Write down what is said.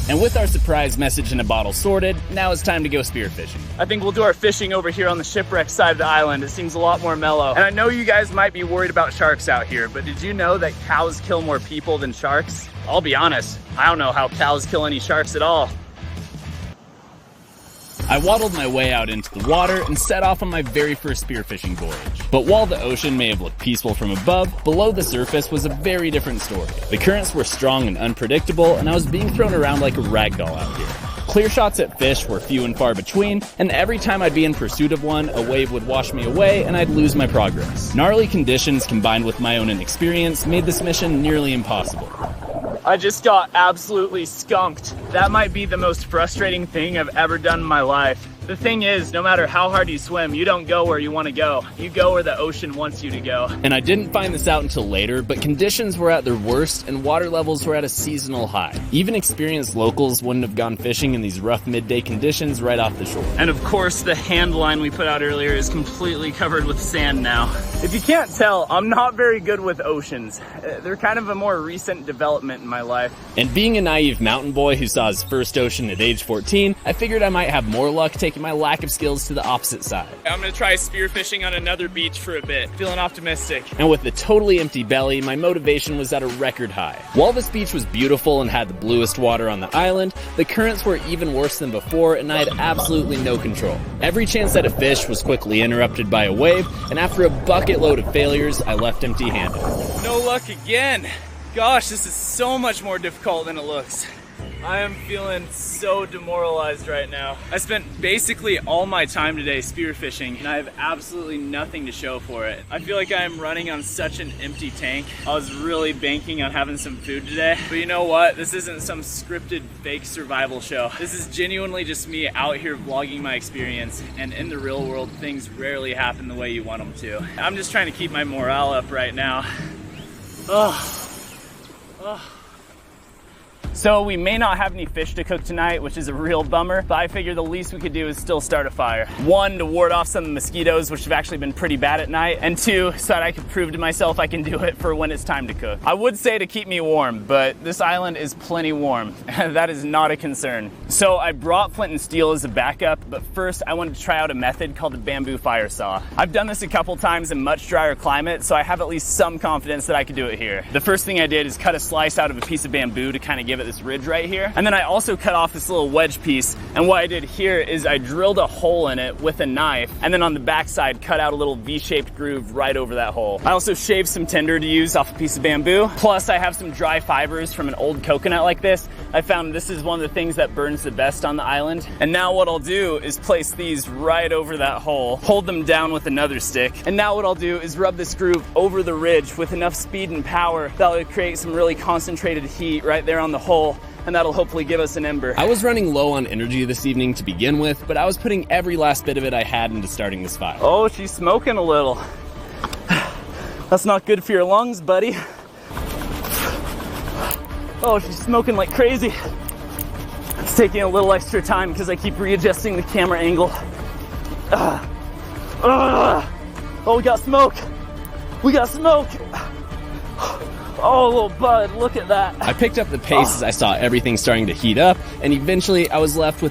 And with our surprise message in a bottle sorted, now it's time to go spearfishing. I think we'll do our fishing over here on the shipwreck side of the island. It seems a lot more mellow. And I know you guys might be worried about sharks out here, but did you know that cows kill more people than sharks? I'll be honest, I don't know how cows kill any sharks at all. I waddled my way out into the water and set off on my very first spearfishing voyage. But while the ocean may have looked peaceful from above, below the surface was a very different story. The currents were strong and unpredictable, and I was being thrown around like a ragdoll out here. Clear shots at fish were few and far between, and every time I'd be in pursuit of one, a wave would wash me away and I'd lose my progress. Gnarly conditions combined with my own inexperience made this mission nearly impossible. I just got absolutely skunked. That might be the most frustrating thing I've ever done in my life. The thing is, no matter how hard you swim, you don't go where you want to go. You go where the ocean wants you to go. And I didn't find this out until later, but conditions were at their worst and water levels were at a seasonal high. Even experienced locals wouldn't have gone fishing in these rough midday conditions right off the shore. And of course, the hand line we put out earlier is completely covered with sand now. If you can't tell, I'm not very good with oceans. They're kind of a more recent development in my life. And being a naive mountain boy who saw his first ocean at age 14, I figured I might have more luck taking my lack of skills to the opposite side. I'm gonna try spearfishing on another beach for a bit, feeling optimistic. And with a totally empty belly, my motivation was at a record high. While this beach was beautiful and had the bluest water on the island, the currents were even worse than before and I had absolutely no control. Every chance at a fish was quickly interrupted by a wave, and after a bucket load of failures, I left empty-handed. No luck again. Gosh, this is so much more difficult than it looks. I am feeling so demoralized right now. I spent basically all my time today spearfishing and I have absolutely nothing to show for it. I feel like I am running on such an empty tank. I was really banking on having some food today, but you know what? This isn't some scripted fake survival show. This is genuinely just me out here vlogging my experience, and in the real world, things rarely happen the way you want them to. I'm just trying to keep my morale up right now. So we may not have any fish to cook tonight, which is a real bummer, but I figured the least we could do is still start a fire. One, to ward off some of the mosquitoes, which have actually been pretty bad at night, and two, so that I could prove to myself I can do it for when it's time to cook. I would say to keep me warm, but this island is plenty warm. That is not a concern. So I brought flint and steel as a backup, but first I wanted to try out a method called the bamboo fire saw. I've done this a couple times in much drier climate, so I have at least some confidence that I could do it here. The first thing I did is cut a slice out of a piece of bamboo to kind of give it this ridge right here. And then I also cut off this little wedge piece. And what I did here is I drilled a hole in it with a knife. And then on the backside, cut out a little V-shaped groove right over that hole. I also shaved some tinder to use off a piece of bamboo. Plus I have some dry fibers from an old coconut like this. I found this is one of the things that burns the best on the island. And now what I'll do is place these right over that hole, hold them down with another stick. And now what I'll do is rub this groove over the ridge with enough speed and power that will create some really concentrated heat right there on the hole. And that'll hopefully give us an ember. I was running low on energy this evening to begin with, but I was putting every last bit of it I had into starting this fire. Oh, she's smoking a little. That's not good for your lungs, buddy. Oh, she's smoking like crazy. It's taking a little extra time because I keep readjusting the camera angle. Oh, we got smoke. We got smoke. Oh, little bud, look at that. I picked up the pace as I saw everything starting to heat up, and eventually I was left with